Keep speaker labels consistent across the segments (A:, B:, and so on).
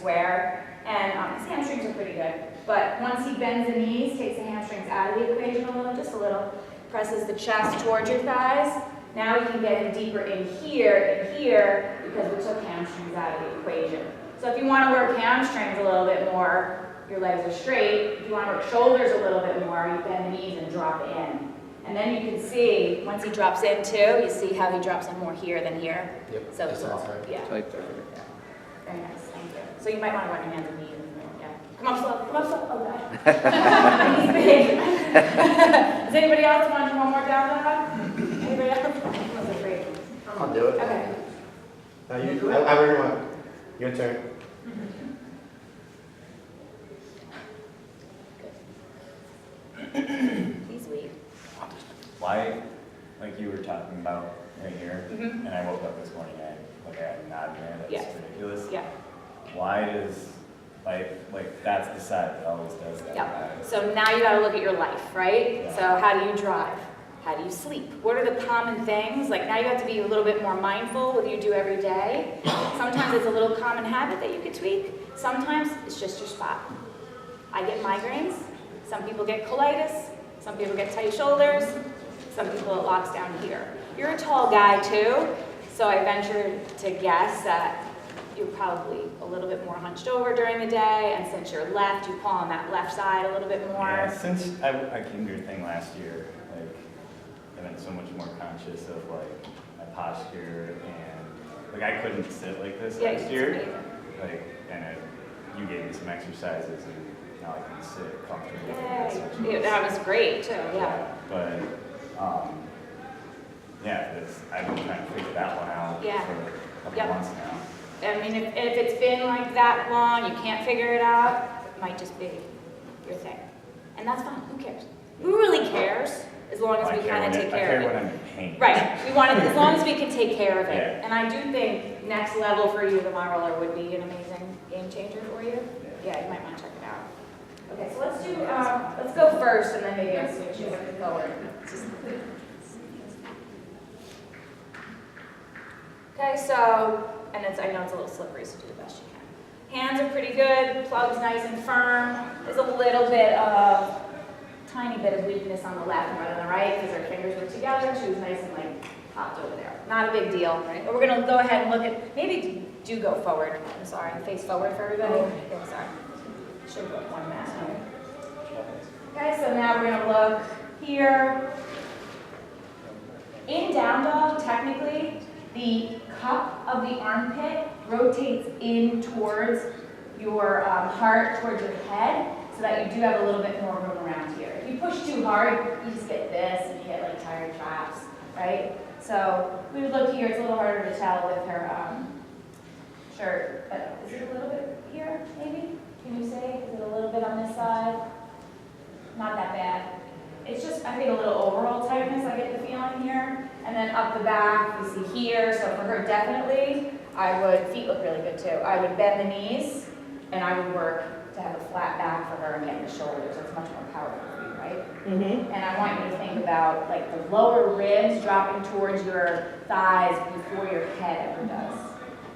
A: square. And his hamstrings are pretty good. But once he bends the knees, takes the hamstrings out of the equation a little, just a little, presses the chest towards your thighs. Now we can get him deeper in here, because we took hamstrings out of the equation. So if you want to work hamstrings a little bit more, your legs are straight. If you want to work shoulders a little bit more, you bend the knees and drop in. And then you can see, once he drops in too, you see how he drops in more here than here.
B: Yep.
A: So it's all, yeah.
C: Tight.
A: Very nice, thank you. So you might want to run your hands and knees. Yeah. Come up slow, oh God. He's big. Does anybody else want to do one more down dog? Anybody else? I'm afraid.
B: I'll do it.
A: Okay.
B: Now you, I really want. Your turn.
A: He's weak.
D: Why, like you were talking about right here,
A: Mhm.
D: and I woke up this morning and I had a knot here, that's
A: Yeah.
D: ridiculous.
A: Yeah.
D: Why does, like that's the side that always does that.
A: Yeah. So now you got to look at your life, right?
D: Yeah.
A: So how do you drive? How do you sleep? What are the common things? Like now you have to be a little bit more mindful what you do every day. Sometimes it's a little common habit that you could tweak. Sometimes it's just your spot. I get migraines. Some people get colitis. Some people get tight shoulders. Some people it locks down here. You're a tall guy too, so I venture to guess that you're probably a little bit more hunched over during the day, and since you're left, you pull on that left side a little bit more.
D: Yeah, since I came to your thing last year, like I've been so much more conscious of like my posture and like I couldn't sit like this
A: Yeah,
D: last
A: it's
D: year.
A: amazing.
D: Like you gave me some exercises and now I can sit comfortably.
A: Yay. Yeah, that was great too, yeah.
D: But yeah, I've been trying to figure that one out
A: Yeah.
D: for a couple
A: Yep.
D: months now.
A: I mean, if it's been like that long, you can't figure it out, it might just be your thing. And that's fine, who cares? Who really cares? As long as we kind of take care
D: I care
A: of
D: when
A: it.
D: I'm in pain.
A: Right, we want to, as long as we can take care of it.
D: Yeah.
A: And I do think next level for you, the my roller would be an amazing game changer for you. Yeah, you might want to check it out. Okay, so let's go first and then maybe I'll switch you forward. Okay, so, and I know it's a little slippery, so do the best you can. Hands are pretty good, plug's nice and firm. There's a little bit of, tiny bit of weakness on the left more than the right, because our fingers were together, she was nice and like popped over there. Not a big deal, right? But we're gonna go ahead and look at, maybe do go forward, I'm sorry, face forward for everybody. Okay, sorry. Should put one mask on. Okay, so now we're gonna look here. In down dog, technically, the cup of the armpit rotates in towards your heart, towards your head, so that you do have a little bit more room around here. If you push too hard, you just get this and you get like tire traps, right? So we would look here, it's a little harder to tell with her shirt, but is it a little bit here, maybe? Can you say, is it a little bit on this side? Not that bad. It's just, I think, a little overall tightness, I get the feeling here. And then up the back, you see here, so for her definitely, feet look really good too. I would bend the knees, and I would work to have a flat back for her and get the shoulders. It's much more powerful for you, right? Mm-hmm. And I want you to think about like the lower ribs dropping towards your thighs before your head ever does.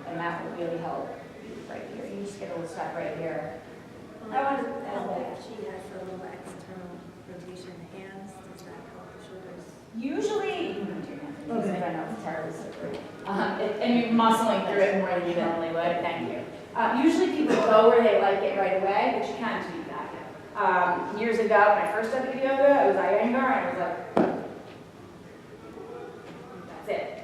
A: And that would really help right here. You just get a little sweat right here.
E: Well, I want to if she has a little external rotation in the hands, does that help the shoulders?
A: Usually, you can do your hands. I know it's terribly slippery. And you're muscling through it more than you normally would. Thank you. Usually people go where they like it right away, but you can't do that. Years ago, when I first started yoga, I was Iyengar, and I was like, that's it.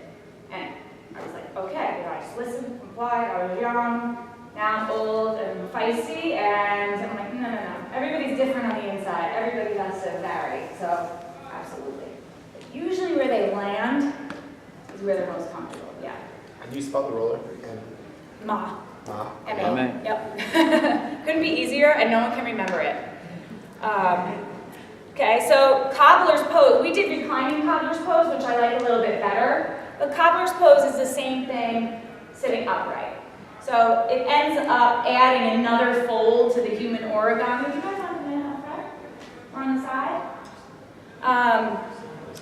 A: And I was like, okay, I just listen, comply. I was young. Now I'm old and feisty, and I'm like, no. Everybody's different on the inside. Everybody has to vary. So, absolutely. But usually where they land is where they're most comfortable, yeah.
B: How do you spell the roller?
A: Ma.
B: Ma.
A: M-A. Yep. Couldn't be easier, and no one can remember it. Okay, so cobbler's pose. We did reclining cobbler's pose, which I like a little bit better. But cobbler's pose is the same thing sitting upright. So it ends up adding another fold to the human origami. Do you guys have a minute up front? Or on the side?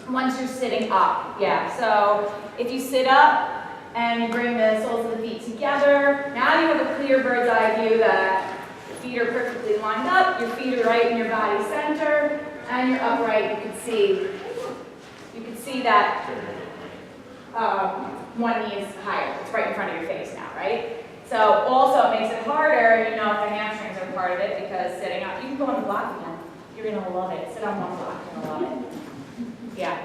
A: Once you're sitting up, yeah. So if you sit up and you bring the soles of the feet together. Now you have a clear bird's eye view that your feet are perfectly lined up, your feet are right in your body center, and you're upright. You can see that one knee is higher. It's right in front of your face now, right? So also it makes it harder, if the hamstrings are part of it, because sitting up, you can go on the block again. You're gonna love it. Sit on one block, you're gonna love it. Yeah.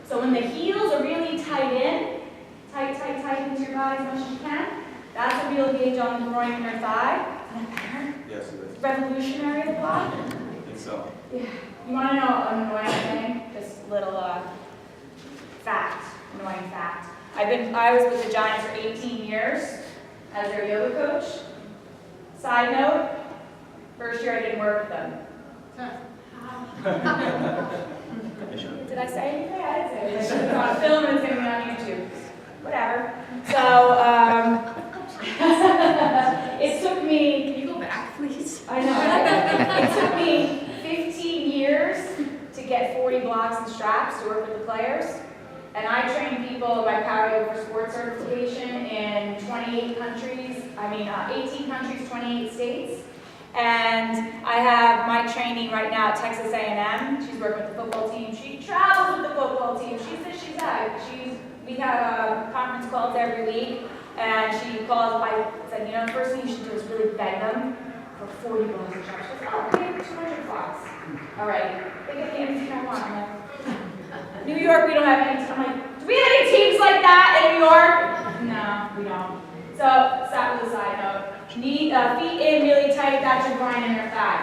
A: So when the heels are really tight in, tight into your body as much as you can, that's a real gauge on the groin and your thigh. Is that better?
C: Yes, it is.
A: Revolutionary the block?
C: I think so.
A: Yeah. You want to know an annoying thing? Just little annoying fact. I was with the Giants for 18 years as their yoga coach. Side note, first year I didn't work with them. Did I say anything? I didn't say anything. I should have on film and it's going to be on YouTube. Whatever. So, it took me...
E: Can you go back, please?
A: I know. It took me 15 years to get 40 blocks and straps to work with the players. And I train people by Power Yoga for Sports certification in 28 countries, 18 countries, 28 states. And I have my training right now at Texas A&M. She's working with the football team. She travels with the football team. She's this, she's that. We have conference calls every week. And she calls, I said, the first thing you should do is really beg them for 40 blocks and straps. She goes, oh, okay, 200 blocks. All right, they get anything I want. I'm like, New York, we don't have any. I'm like, do we have any teams like that in New York? No, we don't. So, that was a side note. Feet in really tight, that's your groin and your thigh.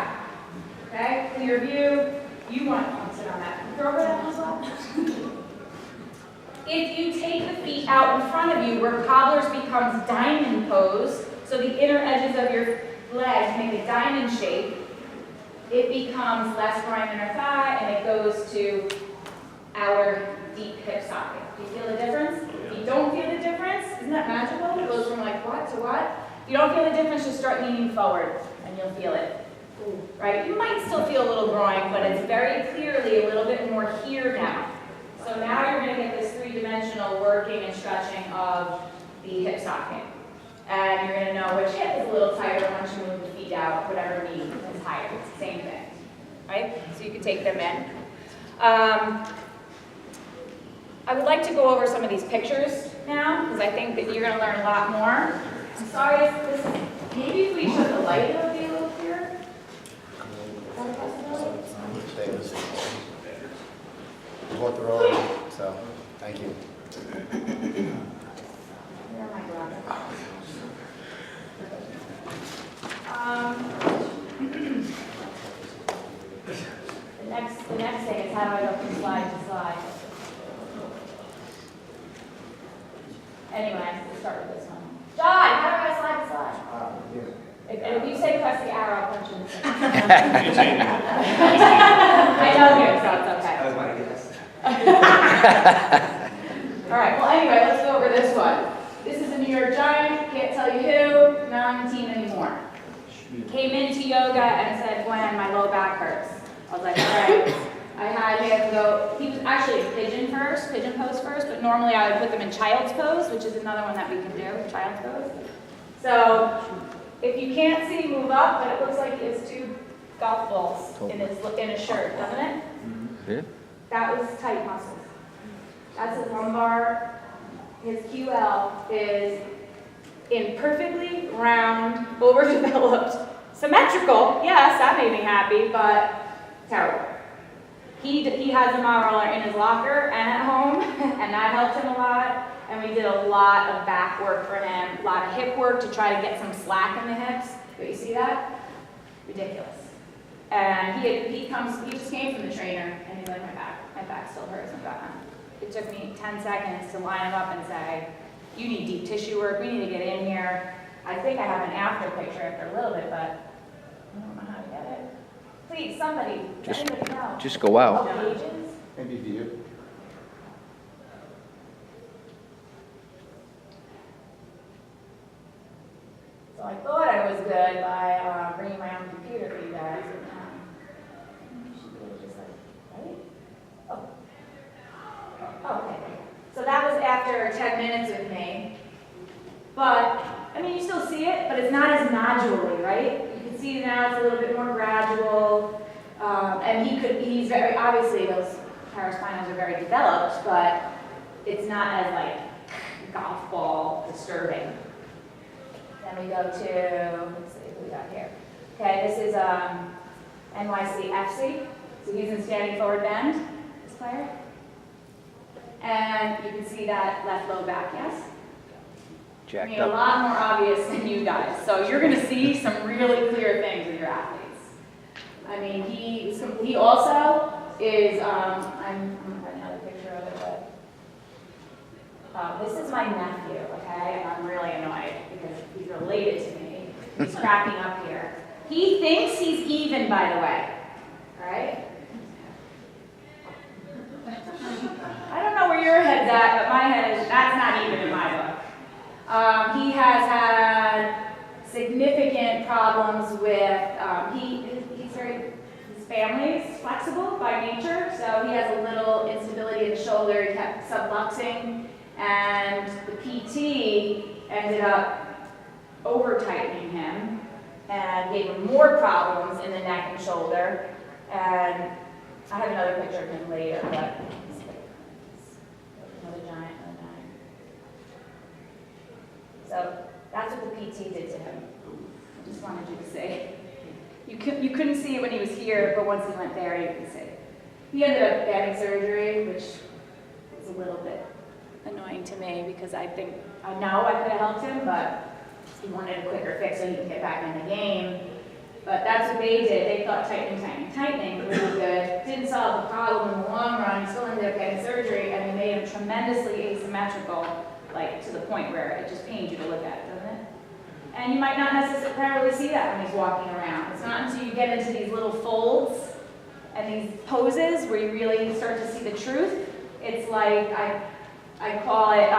A: Okay, clear view. You want to sit on that. Throw over that as well. If you take the feet out in front of you, where cobblers becomes diamond pose, so the inner edges of your legs make a diamond shape, it becomes less groin and thigh, and it goes to outer deep hip socket. Do you feel the difference? If you don't feel the difference, isn't that magical? It goes from like what to what? If you don't feel the difference, just start leaning forward, and you'll feel it. Right? You might still feel a little groin, but it's very clearly a little bit more here now. So now you're going to get this three-dimensional working and stretching of the hip socket. And you're going to know which hip is a little tighter once you move the feet out, whatever knee is higher. It's the same thing. Right? So you can take them in. I would like to go over some of these pictures now, because I think that you're going to learn a lot more. I'm sorry if this is, maybe if we shut the light, it'll be a little clearer. Is that a possibility?
B: You went the wrong way, so thank you.
A: Where am I going? The next thing is how do I go from slide to slide? Anyway, let's start with this one. John, how do I slide to slide? If you say press the arrow, I'll punch you in the face. I know you, so it's okay.
C: That was my guess.
A: All right, well anyway, let's go over this one. This is a New York Giant, can't tell you who, not on the team anymore. Came into yoga and said, Gwen, my low back hurts. I was like, all right. I had him go, he was actually pigeon pose first, but normally I would put them in child's pose, which is another one that we can do, child's pose. So, if you can't see, move up, but it looks like he has two golf balls in his shirt, doesn't it?
F: Yeah.
A: That was tight muscles. That's his lumbar. His QL is in perfectly round, overdeveloped, symmetrical. Yes, that made me happy, but terrible. He has a mile roller in his locker and at home, and that helped him a lot. And we did a lot of back work for him, a lot of hip work to try to get some slack in the hips. Do you see that? Ridiculous. And he just came from the trainer, and he's like, my back still hurts. It took me 10 seconds to line him up and say, you need deep tissue work, we need to get in here. I think I have an after picture after a little bit, but I don't know how to get it. Please, somebody, anybody know?
F: Just go out.
A: Oh, pages?
C: Maybe view.
A: So I thought I was good by bringing my own computer for you guys, but you should be able to just like, right? Oh, okay. So that was after 10 minutes with me. it's not as nodularly, right? You can see now it's a little bit more gradual, and he's very, obviously those paraspinals are very developed, but it's not as like golf ball disturbing. Then we go to, let's see what we got here. Okay, this is NYC AHPERD. So he's in standing forward bend, this player. And you can see that left low back, yes?
C: Jacked
A: A
C: up.
A: lot more obvious than you guys. So you're going to see some really clear things with your athletes. I mean, he also is, I'm going to find another picture of it, but this is my nephew, okay? And I'm really annoyed because he's related to me. He's cracking up here. He thinks he's even, by the way, all right? I don't know where your head's at, but my head is, that's not even in my book. He has had significant problems with, his family's flexible by nature, so he has a little instability in the shoulder. He kept subluxing, and the PT ended up over-tightening him and gave him more problems in the neck and shoulder. And I have another picture of him later, but another giant. So that's what the PT did to him. I just wanted you to see. You couldn't see it when he was here, but once he went there, you can see. He ended up getting surgery, which was a little bit annoying to me because I know I could have helped him, but he wanted a quicker fix so he could get back in the game. But that's what they did. They thought tightening was really good. Didn't solve the problem in the long run. He still ended up getting surgery, and it made him tremendously asymmetrical, like to the point where it just pains you to look at, doesn't it? And you might not necessarily see that when he's walking around. It's not until you get into these little folds and these poses where you really start to see the truth. It's like, I call it,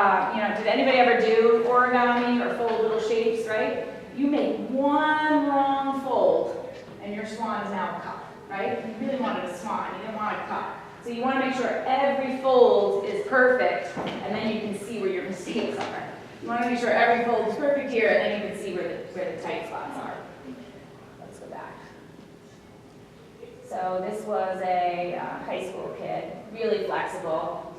A: did anybody ever do origami or fold little shapes, right? You make one wrong fold and your swan is now a cup, right? You really wanted a swan, you didn't want a cup. So you want to make sure every fold is perfect, and then you can see where your mistakes are. You want to make sure every fold is perfect here, and then you can see where the tight spots are. Let's go back. So this was a high school kid, really flexible,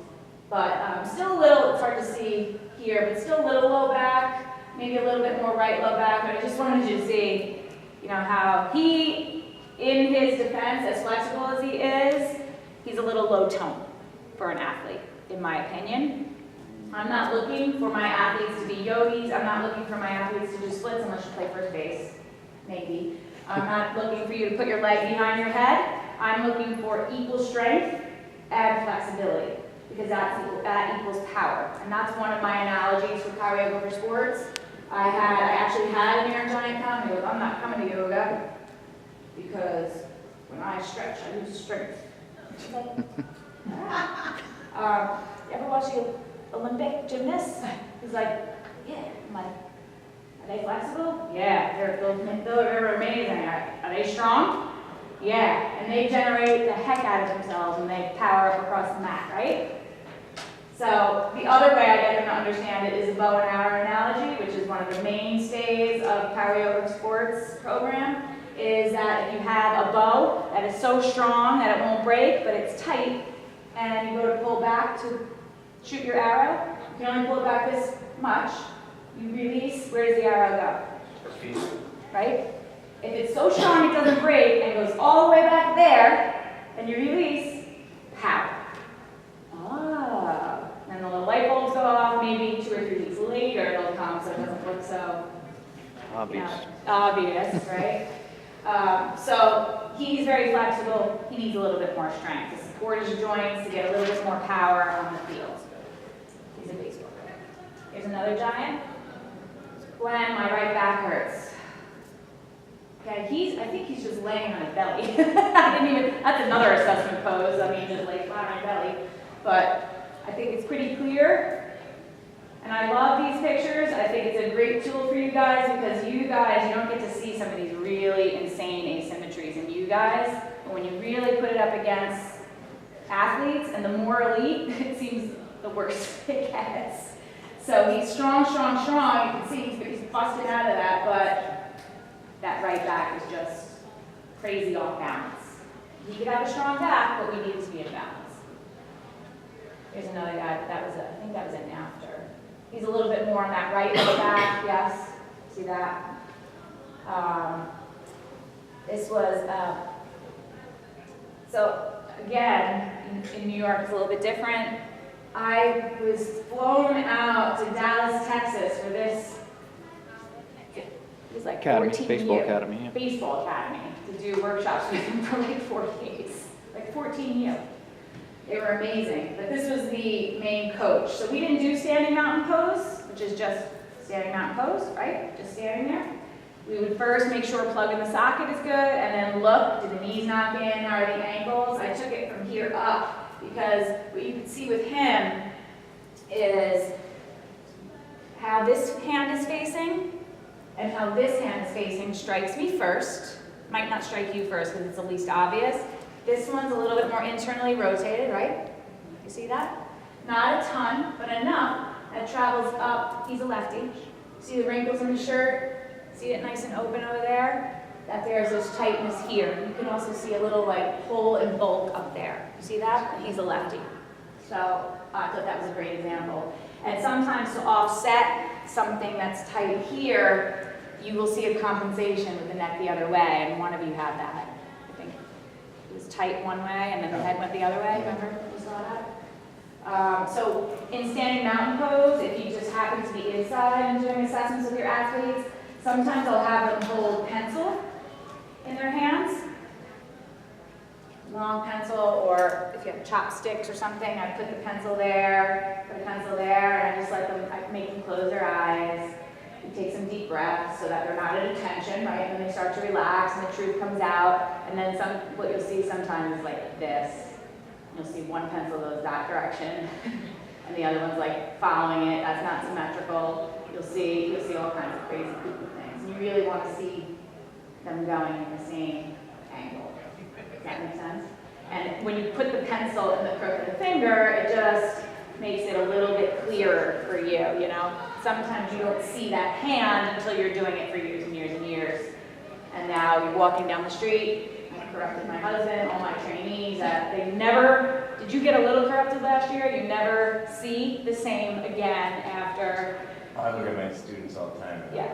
A: but still a little, it's hard to see here, but still a little low back, maybe a little bit more right low back, but I just wanted you to see, how he, in his defense, as flexible as he is, he's a little low tone for an athlete, in my opinion. I'm not looking for my athletes to be yogis. I'm not looking for my athletes to do splits unless you play first base, maybe. I'm not looking for you to put your leg behind your head. I'm looking for equal strength and flexibility, because that equals power. And that's one of my analogies for power yoga for sports. I actually had an air giant come and goes, I'm not coming to yoga because when I stretch, I lose strength. You ever watch the Olympic gymnasts? He's like, yeah. I'm like, are they flexible? Yeah, they're amazing. Are they strong? Yeah, and they generate the heck out of themselves and they power up across the mat, right? So the other way I get them to understand it is a bow and arrow analogy, which is one of the mainstays of Power Yoga Sports program, is that if you have a bow that is so strong that it won't break, but it's tight, and you go to pull back to shoot your arrow, you can only pull it back this much. You release, where does the arrow go? Right? If it's so strong it doesn't break and goes all the way back there, and you release, power. Then the little light bulbs go off, maybe 2 or 3 weeks later it'll come so it doesn't look so obvious, right? So he's very flexible. He needs a little bit more strength to support his joints, to get a little bit more power on the field. He's a baseball player. Here's another giant. Gwen, my right back hurts. Okay, I think he's just laying on his belly. That's another assessment pose. I mean, just lay flat on your belly. But I think it's pretty clear. And I love these pictures. I think it's a great tool for you guys because you don't get to see some of these really insane asymmetries in you guys. But when you really put it up against athletes and the more elite, it seems the worse it gets. So he's strong, strong, strong. You can see he's busted out of that, but that right back is just crazy off balance. He could have a strong back, but we need him to be in balance. Here's another guy, I think that was an after. He's a little bit more on that right low back, yes. See that? This was, so again, in New York it's a little bit different. I was flown out to Dallas, Texas for this, it was like
C: Academy,
A: 14
C: baseball
A: years.
C: academy, yeah.
A: Baseball academy, to do workshops with them for like 4 days, like 14 years. They were amazing, but this was the main coach. So we didn't do standing mountain pose, which is just standing mountain pose, right? Just standing there. We would first make sure plug in the socket is good, and then look, do the knees knock in, are the ankles? I took it from here up, because what you can see with him is how this hand is facing, and how this hand is facing strikes me first. Might not strike you first, because it's the least obvious. This one's a little bit more internally rotated, right? You see that? Not a ton, but enough that travels up. He's a lefty. See the wrinkles in the shirt? See it nice and open over there? That there's this tightness here. You can also see a little like pull and bulk up there. You see that? He's a lefty. So I thought that was a great example. And sometimes to offset something that's tight here, you will see a compensation with the neck the other way, and one of you had that. I think it was tight one way, and then the head went the other way. Remember you saw that? So in standing mountain pose, if you just happen to be inside and doing assessments with your athletes, sometimes I'll have them hold pencil in their hands, long pencil, or if you have chopsticks or something, I put the pencil there, put a pencil there, and I just let them, I make them close their eyes. You take some deep breaths so that they're not at attention, right? And then they start to relax and the truth comes out. And then what you'll see sometimes is like this. You'll see one pencil goes that direction and the other one's like following it. That's not symmetrical. You'll see all kinds of crazy cuckoo things. And you really want to see them going in the same angle. Does that make sense? And when you put the pencil in the crook of the finger, it just makes it a little bit clearer for you, you know? Sometimes you don't see that hand until you're doing it for years and years and years. And now you're walking down the street. I corrected my husband, all my trainees, they never, did you get a little corrupted last year? You never see the same again after.
D: I look at my students all the time.
A: Yeah.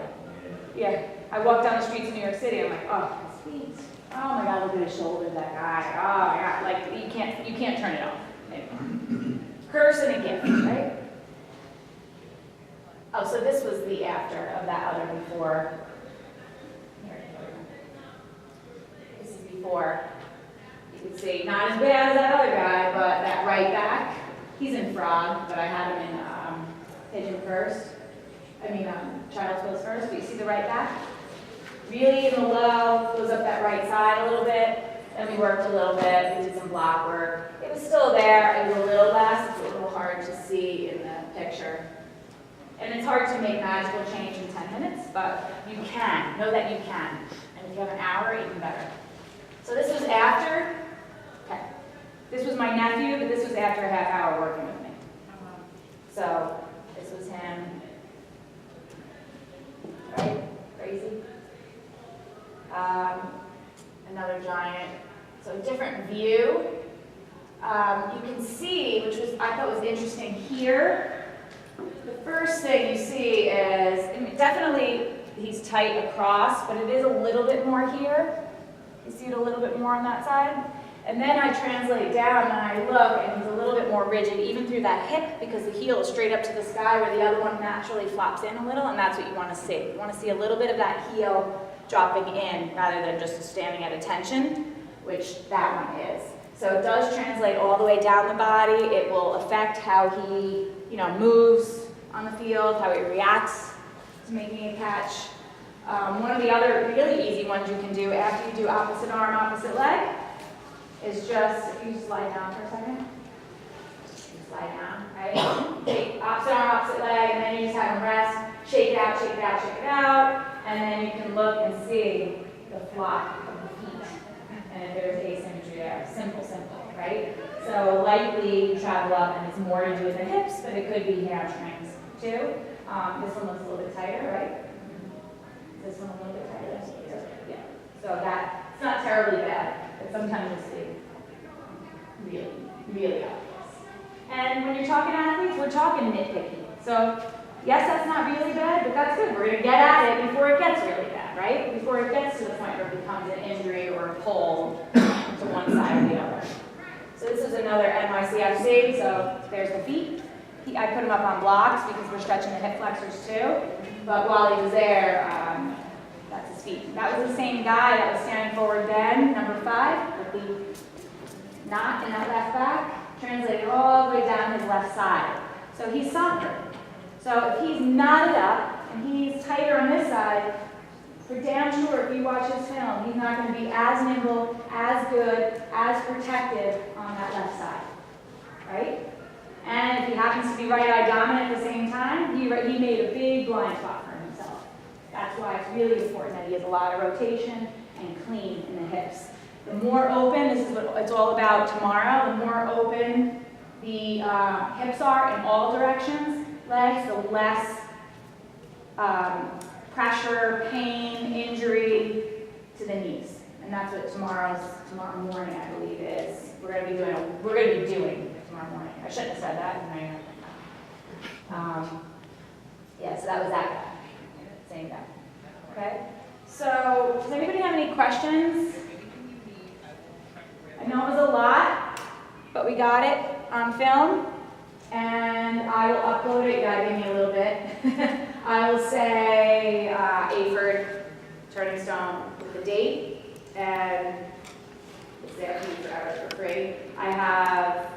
A: Yeah. I walk down the streets of New York City, I'm like, oh, his feet. Oh my God, look at his shoulders, that guy. Oh my God, like you can't turn it off. Curse and a gift, right? Oh, so this was the after of that other before. Here, this is before. You can see, not as bad as that other guy, but that right back. He's in frog, but I had him in pigeon first. Child's pose first, but you see the right back? Really in the low, goes up that right side a little bit. Then we worked a little bit, we did some block work. It was still there, it was a little less, it's a little hard to see in the picture. And it's hard to make magical change in 10 minutes, but you can, know that you can. And if you have an hour, even better. So this was after, okay. This was my nephew, but this was after a half hour working with me. So this was him, right? Crazy. Another giant. So a different view. You can see, which was I thought was interesting here. The first thing you see is, definitely he's tight across, but it is a little bit more here. You see it a little bit more on that side. And then I translate down and I look, and he's a little bit more rigid, even through that hip, because the heel is straight up to the sky, where the other one naturally flops in a little, and that's what you want to see. You want to see a little bit of that heel dropping in, rather than just standing at attention, which that one is. So it does translate all the way down the body. It will affect how he, moves on the field, how he reacts to making a catch. One of the other really easy ones you can do after you do opposite arm, opposite leg is just, if you slide down for a second, slide down, right? Take opposite arm, opposite leg, and then you just have him rest, shake it out, shake it out, shake it out, and then you can look and see the flop of the feet, and if there's asymmetry there. Simple, right? So likely you travel up and it's more to do with the hips, but it could be hamstrings. too. This one looks a little bit tighter, right? This one a little bit tighter. Yeah. So it's not terribly bad, but sometimes you'll see really, really obvious. And when you're talking athletes, we're talking nitpicky. So yes, that's not really bad, but that's good. We're going to get at it before it gets really bad, right? Before it gets to the point where it becomes an injury or a pull to one side or the other. So this is another NYCFC. So there's the feet. I put him up on blocks because we're stretching the hip flexors too. But while he was there, that's his feet. That was the same guy that was standing forward then, number 5, with the knot in that left back, translated all the way down his left side. So he's softer. So if he's knotted up and he's tighter on this side, for damn sure if you watch his film, he's not going to be as nimble, as good, as protective on that left side, right? And if he happens to be right-eye dominant at the same time, he made a big blind spot for himself. That's why it's really important that he has a lot of rotation and clean in the hips. The more open, this is what it's all about tomorrow, the more open the hips are in all directions, legs, the less pressure, pain, injury to the knees. And that's what tomorrow morning, I believe, is. We're going to be doing tomorrow morning. I shouldn't have said that. Yeah, so that was that guy. Same guy. Okay? So, does anybody have any questions? I know it was a lot, but we got it on film. And I will upload it. You gotta give me a little bit. I will say AHPERD, Turning Stone with the date, and it's there for you forever for free. I have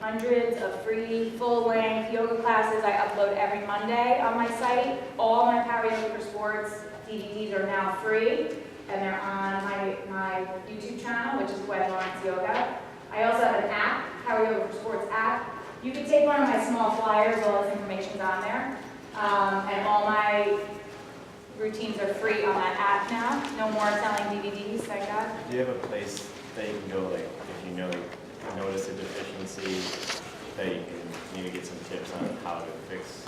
A: hundreds of free full-length yoga classes I upload every Monday on my site. All my Power Yoga for Sports DVDs are now free, and they're on my YouTube channel, which is Gwen Lawrence Yoga. I also have an app, Power Yoga for Sports app. You can take one of my small flyers, all this information's on there. And all my routines are free on that app now. No more selling DVDs, thank God.
D: Do you have a place that you can go, like, if you notice a deficiency, that you can maybe get some tips on how to fix?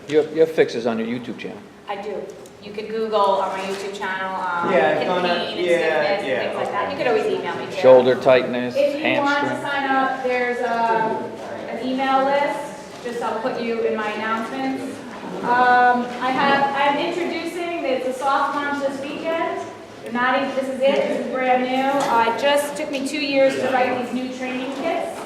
C: Your fixes on your YouTube channel.
A: I do. You could Google on my YouTube channel,
D: Yeah,
A: hip pain and stiffness and things like that. You could always email me too.
C: Shoulder tightness,
A: If you want to
C: hamstring.
A: sign up, there's an email list. Just I'll put you in my announcements. I'm introducing, it's a soft launch this weekend. This is it, this is brand new. It just took me 2 years to write these new training kits.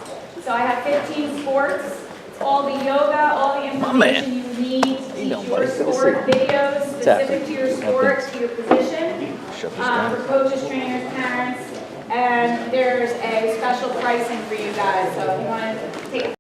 A: So I have 15 sports. It's all the yoga, all the information you need to teach your sport, videos specific to your sport, to your position, for coaches, trainers, parents. And there's a special pricing for you guys. So if you want to take